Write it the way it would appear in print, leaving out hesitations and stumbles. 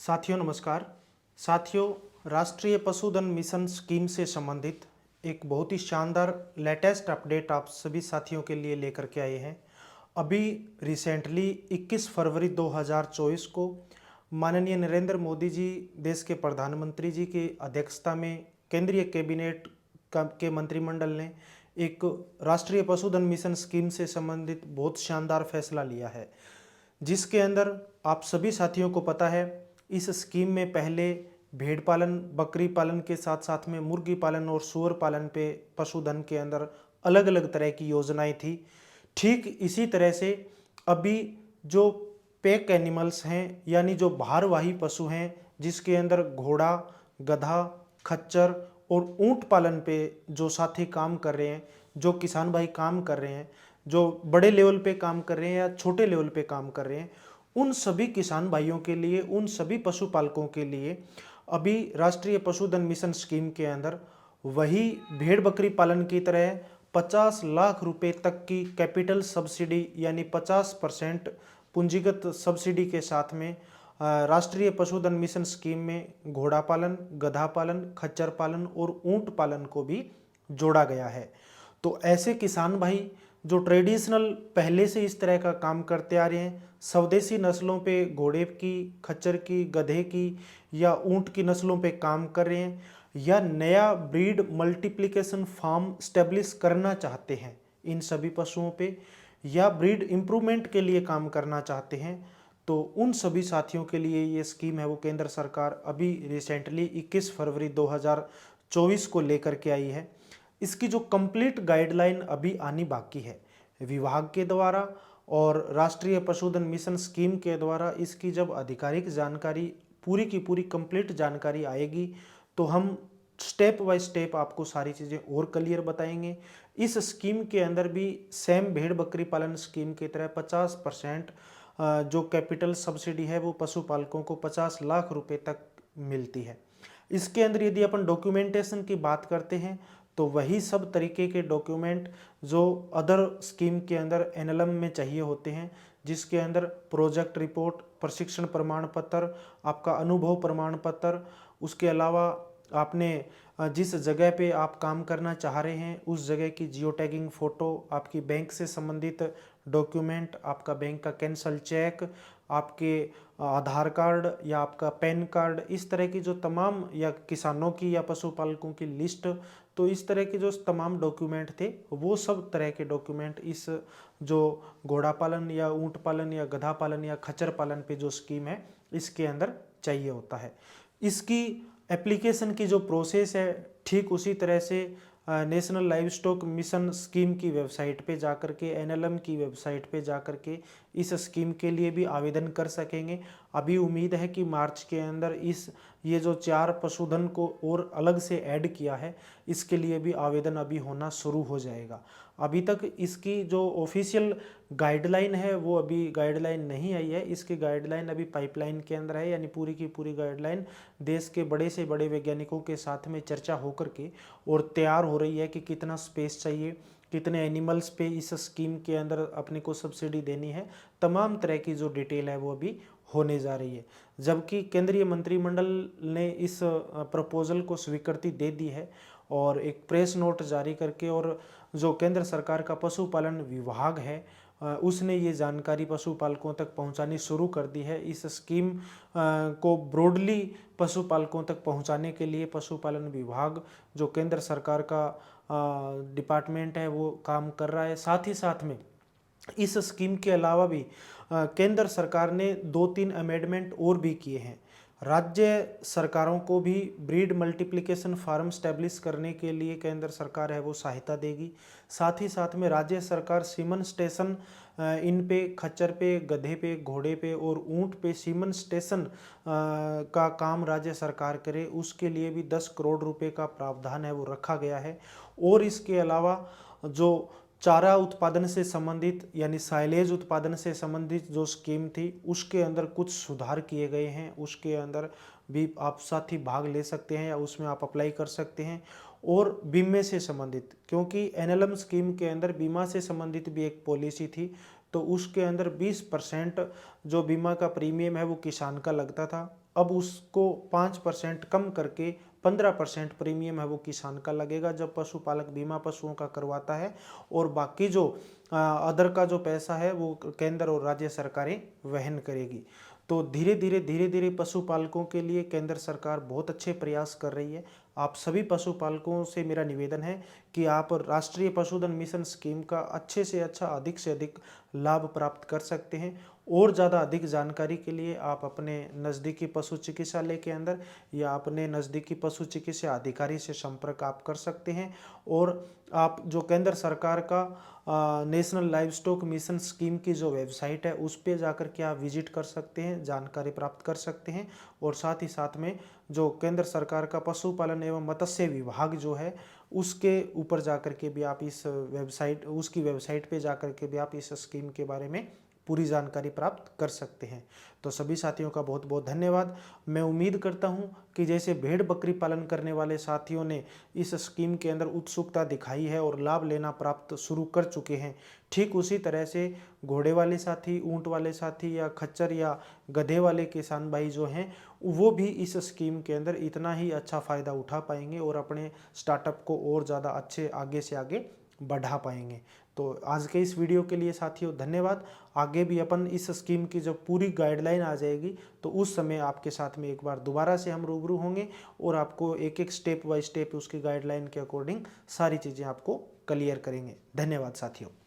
साथियों नमस्कार। साथियों, राष्ट्रीय पशुधन मिशन स्कीम से संबंधित एक बहुत ही शानदार लेटेस्ट अपडेट आप सभी साथियों के लिए लेकर के आए हैं। अभी रिसेंटली 21 फरवरी 2024 को माननीय नरेंद्र मोदी जी देश के प्रधानमंत्री जी की अध्यक्षता में केंद्रीय कैबिनेट के मंत्रिमंडल ने एक राष्ट्रीय पशुधन मिशन स्कीम से संबंधित बहुत शानदार फैसला लिया है, जिसके अंदर आप सभी साथियों को पता है इस स्कीम में पहले भेड़ पालन, बकरी पालन के साथ साथ में मुर्गी पालन और सूअर पालन पे पशुधन के अंदर अलग अलग तरह की योजनाएं थी। ठीक इसी तरह से अभी जो पैक एनिमल्स हैं यानी जो भारवाही पशु हैं, जिसके अंदर घोड़ा, गधा, खच्चर और ऊंट पालन पे जो साथी काम कर रहे हैं, जो किसान भाई काम कर रहे हैं, जो बड़े लेवल पे काम कर रहे हैं या छोटे लेवल पे काम कर रहे हैं, उन सभी किसान भाइयों के लिए, उन सभी पशुपालकों के लिए अभी राष्ट्रीय पशुधन मिशन स्कीम के अंदर वही भेड़ बकरी पालन की तरह 50 लाख रुपए तक की कैपिटल सब्सिडी यानी 50% पूंजीगत सब्सिडी के साथ में राष्ट्रीय पशुधन मिशन स्कीम में घोड़ा पालन, गधा पालन, खच्चर पालन और ऊंट पालन को भी जोड़ा गया है। तो ऐसे किसान भाई जो ट्रेडिशनल पहले से इस तरह का काम करते आ रहे हैं, स्वदेशी नस्लों पे घोड़े की, खच्चर की, गधे की या ऊंट की नस्लों पे काम कर रहे हैं, या नया ब्रीड मल्टीप्लिकेशन फार्म स्टेब्लिश करना चाहते हैं इन सभी पशुओं पे, या ब्रीड इम्प्रूवमेंट के लिए काम करना चाहते हैं, तो उन सभी साथियों के लिए ये स्कीम है वो केंद्र सरकार अभी रिसेंटली 21 फरवरी 2024 को लेकर के आई है। इसकी जो कंप्लीट गाइडलाइन अभी आनी बाकी है विभाग के द्वारा और राष्ट्रीय पशुधन मिशन स्कीम के द्वारा, इसकी जब आधिकारिक जानकारी पूरी की पूरी कंप्लीट जानकारी आएगी तो हम स्टेप बाय स्टेप आपको सारी चीज़ें और क्लियर बताएंगे। इस स्कीम के अंदर भी सेम भेड़ बकरी पालन स्कीम की तरह 50% जो कैपिटल सब्सिडी है वो पशुपालकों को 50 लाख रुपए तक मिलती है। इसके अंदर यदि अपन डॉक्यूमेंटेशन की बात करते हैं तो वही सब तरीके के डॉक्यूमेंट जो अदर स्कीम के अंदर एनएलएम में चाहिए होते हैं, जिसके अंदर प्रोजेक्ट रिपोर्ट, प्रशिक्षण प्रमाण पत्र, आपका अनुभव प्रमाण पत्र, उसके अलावा आपने जिस जगह पे आप काम करना चाह रहे हैं उस जगह की जियो टैगिंग फ़ोटो, आपकी बैंक से संबंधित डॉक्यूमेंट, आपका बैंक का कैंसल चेक, आपके आधार कार्ड या आपका पैन कार्ड, इस तरह की जो तमाम, या किसानों की या पशुपालकों की लिस्ट, तो इस तरह के जो तमाम डॉक्यूमेंट थे वो सब तरह के डॉक्यूमेंट इस जो घोड़ा पालन या ऊंट पालन या गधा पालन या खच्चर पालन पे जो स्कीम है इसके अंदर चाहिए होता है। इसकी एप्लीकेशन की जो प्रोसेस है ठीक उसी तरह से national live stock mission scheme की वेबसाइट पे जाकर के, एनएलएम की वेबसाइट पे जाकर के इस स्कीम के लिए भी आवेदन कर सकेंगे। अभी उम्मीद है कि मार्च के अंदर ये जो 4 पशुधन को और अलग से ऐड किया है इसके लिए भी आवेदन अभी होना शुरू हो जाएगा। अभी तक इसकी जो ऑफिशियल गाइडलाइन है वो अभी गाइडलाइन नहीं आई है, इसकी गाइडलाइन अभी पाइपलाइन के अंदर है, यानी पूरी की पूरी गाइडलाइन देश के बड़े से बड़े वैज्ञानिकों के साथ में चर्चा होकर के और तैयार हो रही है कि कितना स्पेस चाहिए, कितने एनिमल्स पे इस स्कीम के अंदर अपने को सब्सिडी देनी है, तमाम तरह की जो डिटेल है वो अभी होने जा रही है। जबकि केंद्रीय मंत्रिमंडल ने इस प्रपोजल को स्वीकृति दे दी है और एक प्रेस नोट जारी करके, और जो केंद्र सरकार का पशुपालन विभाग है उसने ये जानकारी पशुपालकों तक पहुंचानी शुरू कर दी है। इस स्कीम को ब्रॉडली पशुपालकों तक पहुंचाने के लिए पशुपालन विभाग जो केंद्र सरकार का डिपार्टमेंट है वो काम कर रहा है। साथ ही साथ में इस स्कीम के अलावा भी केंद्र सरकार ने 2-3 अमेंडमेंट और भी किए हैं। राज्य सरकारों को भी ब्रीड मल्टीप्लिकेशन फार्म स्टैब्लिश करने के लिए केंद्र सरकार है वो सहायता देगी। साथ ही साथ में राज्य सरकार सीमन स्टेशन इन पे, खच्चर पे, गधे पे, घोड़े पे और ऊंट पे सीमन स्टेशन का काम राज्य सरकार करे, उसके लिए भी 10 करोड़ रुपए का प्रावधान है वो रखा गया है। और इसके अलावा जो चारा उत्पादन से संबंधित यानी साइलेज उत्पादन से संबंधित जो स्कीम थी उसके अंदर कुछ सुधार किए गए हैं, उसके अंदर भी आप साथ ही भाग ले सकते हैं या उसमें आप अप्लाई कर सकते हैं। और बीमे से संबंधित, क्योंकि एनएलएम स्कीम के अंदर बीमा से संबंधित भी एक पॉलिसी थी, तो उसके अंदर 20% जो बीमा का प्रीमियम है वो किसान का लगता था, अब उसको 5% कम करके 15% प्रीमियम है वो किसान का लगेगा जब पशुपालक बीमा पशुओं का करवाता है, और बाकी जो अदर का जो पैसा है वो केंद्र और राज्य सरकारें वहन करेगी। तो धीरे धीरे पशुपालकों के लिए केंद्र सरकार बहुत अच्छे प्रयास कर रही है। आप सभी पशुपालकों से मेरा निवेदन है कि आप राष्ट्रीय पशुधन मिशन स्कीम का अच्छे से अच्छा, अधिक से अधिक लाभ प्राप्त कर सकते हैं। और ज़्यादा अधिक जानकारी के लिए आप अपने नज़दीकी पशु चिकित्सालय के अंदर या अपने नज़दीकी पशु चिकित्सा अधिकारी से संपर्क आप कर सकते हैं। और आप जो केंद्र सरकार का national live stock mission scheme की जो वेबसाइट है उस पर जाकर के आप विजिट कर सकते हैं, जानकारी प्राप्त कर सकते हैं। और साथ ही साथ में जो केंद्र सरकार का पशुपालन एवं मत्स्य विभाग जो है उसके ऊपर जाकर के भी आप इस वेबसाइट उसकी वेबसाइट पे जाकर के भी आप इस स्कीम के बारे में पूरी जानकारी प्राप्त कर सकते हैं। तो सभी साथियों का बहुत बहुत धन्यवाद। मैं उम्मीद करता हूं कि जैसे भेड़ बकरी पालन करने वाले साथियों ने इस स्कीम के अंदर उत्सुकता दिखाई है और लाभ लेना प्राप्त शुरू कर चुके हैं, ठीक उसी तरह से घोड़े वाले साथी, ऊंट वाले साथी या खच्चर या गधे वाले किसान भाई जो हैं वो भी इस स्कीम के अंदर इतना ही अच्छा फ़ायदा उठा पाएंगे और अपने स्टार्टअप को और ज़्यादा अच्छे आगे से आगे बढ़ा पाएंगे। तो आज के इस वीडियो के लिए साथियों धन्यवाद। आगे भी अपन इस स्कीम की जब पूरी गाइडलाइन आ जाएगी तो उस समय आपके साथ में एक बार दोबारा से हम रूबरू होंगे और आपको एक एक स्टेप बाय स्टेप उसकी गाइडलाइन के अकॉर्डिंग सारी चीज़ें आपको क्लियर करेंगे। धन्यवाद साथियों।